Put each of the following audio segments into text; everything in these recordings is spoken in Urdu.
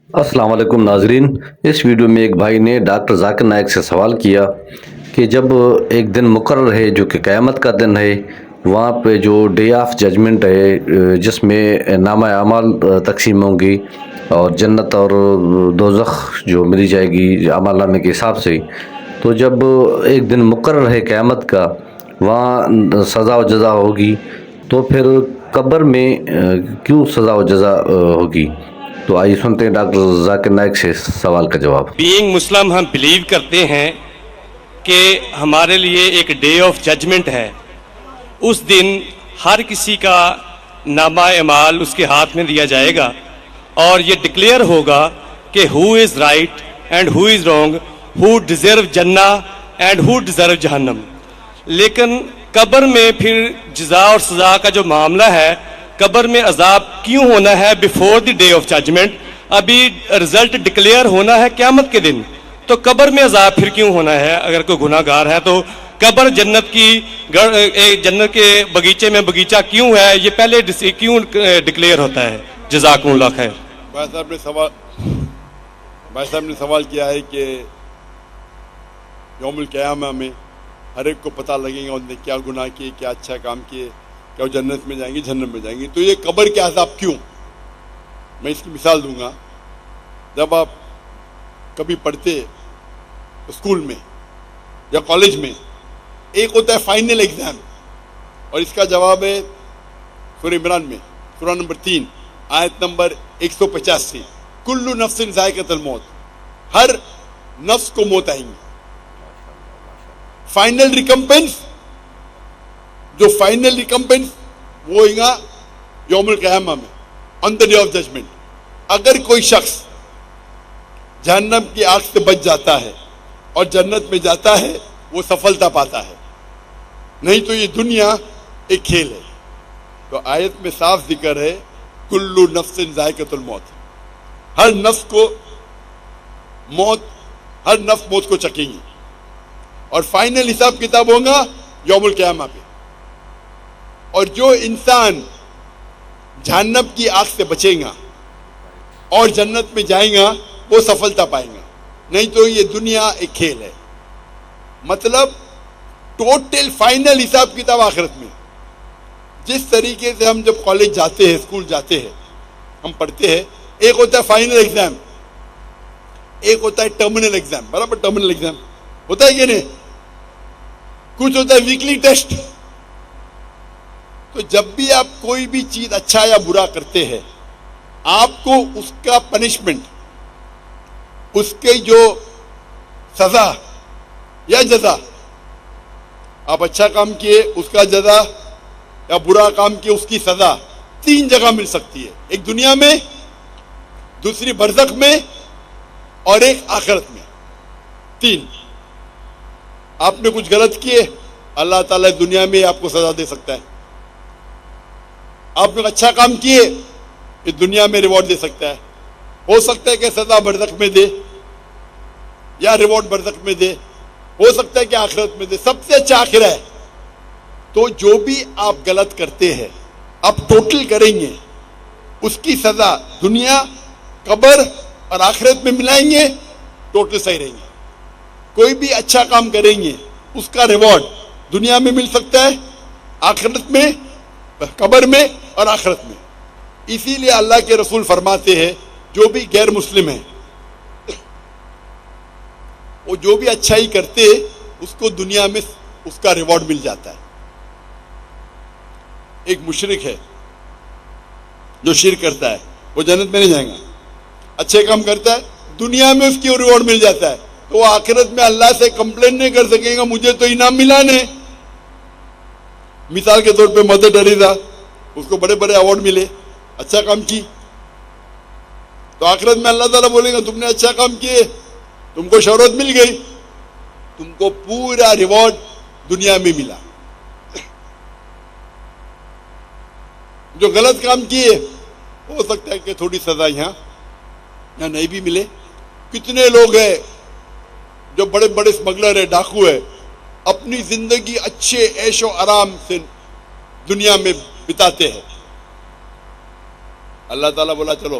السلام علیکم ناظرین. اس ویڈیو میں ایک بھائی نے ڈاکٹر ذاکر نائک سے سوال کیا کہ جب ایک دن مقرر ہے جو کہ قیامت کا دن ہے، وہاں پہ جو ڈے آف ججمنٹ ہے جس میں نامہ اعمال تقسیم ہوں گی اور جنت اور دوزخ جو ملی جائے گی اعمال نامے کے حساب سے، تو جب ایک دن مقرر ہے قیامت کا وہاں سزا و جزا ہوگی، تو پھر قبر میں کیوں سزا و جزا ہوگی؟ تو آئیے سنتے ہیں ڈاکٹر ذاکر نائک سے سوال کا جواب. بینگ مسلم ہم بلیو کرتے ہیں کہ ہمارے لیے ایک ڈے آف ججمنٹ ہے. اس دن ہر کسی کا نامہ اعمال اس کے ہاتھ میں دیا جائے گا اور یہ ڈکلیئر ہوگا کہ who is right and who is wrong, who deserve جنہ اینڈ ہو ڈیزرو جہنم. لیکن قبر میں پھر جزا اور سزا کا جو معاملہ ہے، قبر میں عذاب کیوں ہونا ہے before the day of judgement? ابھی رزلٹ ڈکلیئر ہونا ہے قیامت کے دن، تو قبر میں عذاب پھر کیوں ہونا ہے؟ اگر کوئی گناہ گار ہے تو قبر جنت کے باغیچے میں باغیچہ کیوں ہے، یہ پہلے کیوں ڈکلیئر ہوتا ہے؟ جزاکم اللہ خیر. بھائی صاحب نے سوال کیا ہے کہ یوم القیامہ میں ہر ایک کو پتہ لگے گا انہوں نے کیا گناہ کیے، کیا اچھا کام کیے، کیا وہ جنت میں جائیں گے جہنم میں جائیں گے. تو یہ قبر کے عذاب کیوں؟ میں اس کی مثال دوں گا. جب آپ کبھی پڑھتے اسکول میں یا کالج میں، ایک ہوتا ہے فائنل ایگزام، اور اس کا جواب ہے سورہ عمران میں سورہ نمبر 3 آیت نمبر 185 کل نفس ذائقۃ الموت، ہر نفس کو موت آئیں گی. فائنل ریکمپنس، جو فائنل ریکمپنس وہ ہوئے گا یوم القیامہ میں آن دا ڈے آف ججمنٹ. اگر کوئی شخص جہنم کی آگ سے بچ جاتا ہے اور جنت میں جاتا ہے وہ سفلتا پاتا ہے، نہیں تو یہ دنیا ایک کھیل ہے. تو آیت میں صاف ذکر ہے کل نفس ذائقۃ الموت، ہر نفس کو ہر نفس موت کو چکیں گی، اور فائنل حساب کتاب ہوگا یوم القیامہ پہ. اور جو انسان جہنم کی آگ سے بچے گا اور جنت میں جائیں گا وہ سفلتا پائیں گا، نہیں تو یہ دنیا ایک کھیل ہے. مطلب ٹوٹل فائنل حساب کتاب آخرت میں. جس طریقے سے ہم جب کالج جاتے ہیں، اسکول جاتے ہیں، ہم پڑھتے ہیں، ایک ہوتا ہے فائنل ایگزام، ایک ہوتا ہے ٹرمینل ایگزام. برابر ٹرمینل ایگزام ہوتا ہے کہ نہیں؟ کچھ ہوتا ہے ویکلی ٹیسٹ. تو جب بھی آپ کوئی بھی چیز اچھا یا برا کرتے ہیں، آپ کو اس کا پنشمنٹ، اس کے جو سزا یا جزا، آپ اچھا کام کیے اس کا جزا یا برا کام کیے اس کی سزا 3 جگہ مل سکتی ہے. ایک دنیا میں، دوسری برزخ میں، اور ایک آخرت میں. 3. آپ نے کچھ غلط کیے، اللہ تعالیٰ دنیا میں آپ کو سزا دے سکتا ہے. آپ نے اچھا کام کیے، یہ دنیا میں ریوارڈ دے سکتا ہے. ہو سکتا ہے کہ سزا برزخ میں دے یا ریوارڈ برزخ میں دے، ہو سکتا ہے کہ آخرت میں دے. سب سے اچھا آخرہ ہے. تو جو بھی آپ غلط کرتے ہیں آپ ٹوٹل کریں گے، اس کی سزا دنیا، قبر اور آخرت میں ملائیں گے، ٹوٹل صحیح رہیں گے. کوئی بھی اچھا کام کریں گے اس کا ریوارڈ دنیا میں مل سکتا ہے، آخرت میں، قبر میں اور آخرت میں. اسی لیے اللہ کے رسول فرماتے ہیں جو بھی غیر مسلم ہیں وہ جو بھی اچھائی کرتے اس کو دنیا میں اس کا ریوارڈ مل جاتا ہے. ایک مشرک ہے جو شرک کرتا ہے وہ جنت میں نہیں جائے گا. اچھے کام کرتا ہے دنیا میں اس کی ریوارڈ مل جاتا ہے، تو وہ آخرت میں اللہ سے کمپلین نہیں کر سکے گا مجھے تو انعام ملا نہیں. مثال کے طور پہ مدر ٹریسا، اس کو بڑے بڑے ایوارڈ ملے، اچھا کام کی. تو آخرت میں اللہ تعالیٰ بولے گا تم نے اچھا کام کیے، تم کو شہرت مل گئی، تم کو پورا ریوارڈ دنیا میں ملا. جو غلط کام کیے ہو سکتا ہے کہ تھوڑی سزا یہاں نہیں بھی ملے. کتنے لوگ ہیں جو بڑے بڑے اسمگلر ہیں، ڈاکو ہے، اپنی زندگی اچھے عیش و آرام سے دنیا میں بتاتے ہیں. اللہ تعالیٰ بولا چلو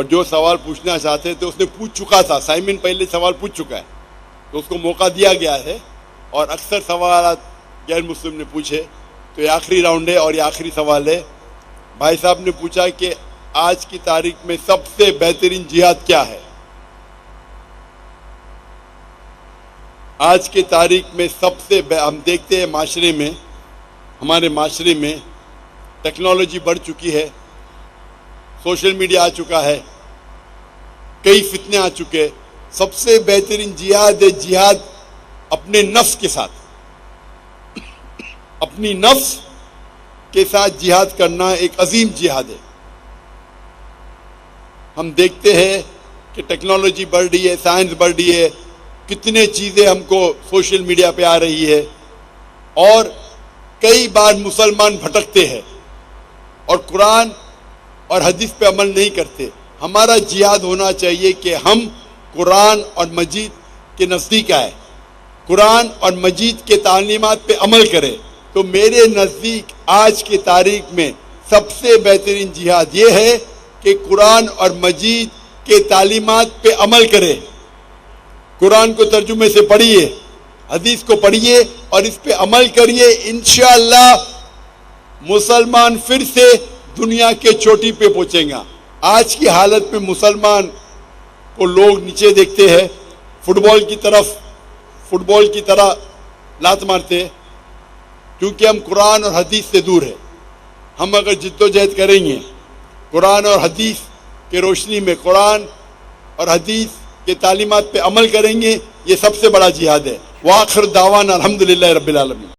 اور جو سوال پوچھنا چاہتے تھے اس نے پوچھ چکا تھا. سائمن پہلے سوال پوچھ چکا ہے تو اس کو موقع دیا گیا ہے, اور اکثر سوالات غیر مسلم نے پوچھے, تو یہ آخری راؤنڈ ہے اور یہ آخری سوال ہے. بھائی صاحب نے پوچھا کہ آج کی تاریخ میں سب سے بہترین جہاد کیا ہے. آج کی تاریخ میں سب سے ہم دیکھتے ہیں معاشرے میں, ہمارے معاشرے میں ٹیکنالوجی بڑھ چکی ہے, سوشل میڈیا آ چکا ہے, کئی فتنے آ چکے. سب سے بہترین جہاد ہے جہاد اپنے نفس کے ساتھ. اپنی نفس کے ساتھ جہاد کرنا ایک عظیم جہاد ہے. ہم دیکھتے ہیں کہ ٹیکنالوجی بڑھ رہی ہے, سائنس بڑھ رہی ہے, کتنے چیزیں ہم کو سوشل میڈیا پہ آ رہی ہے, اور کئی بار مسلمان بھٹکتے ہیں اور قرآن اور حدیث پہ عمل نہیں کرتے. ہمارا جہاد ہونا چاہیے کہ ہم قرآن اور مجید کے نزدیک آئے, قرآن اور مجید کے تعلیمات پہ عمل کرے. تو میرے نزدیک آج کی تاریخ میں سب سے بہترین جہاد یہ ہے کہ قرآن اور مجید کے تعلیمات پہ عمل کرے. قرآن کو ترجمے سے پڑھیے, حدیث کو پڑھیے اور اس پہ عمل کریے. انشاءاللہ مسلمان پھر سے دنیا کے چوٹی پہ پہنچیں گا. آج کی حالت میں مسلمان کو لوگ نیچے دیکھتے ہیں, فٹ بال کی طرح لات مارتے ہیں, کیونکہ ہم قرآن اور حدیث سے دور ہیں. ہم اگر جد و جہد کریں گے, قرآن اور حدیث کے روشنی میں قرآن اور حدیث کے تعلیمات پہ عمل کریں گے, یہ سب سے بڑا جہاد ہے. وآخر دعوانا الحمدللہ رب العالمین.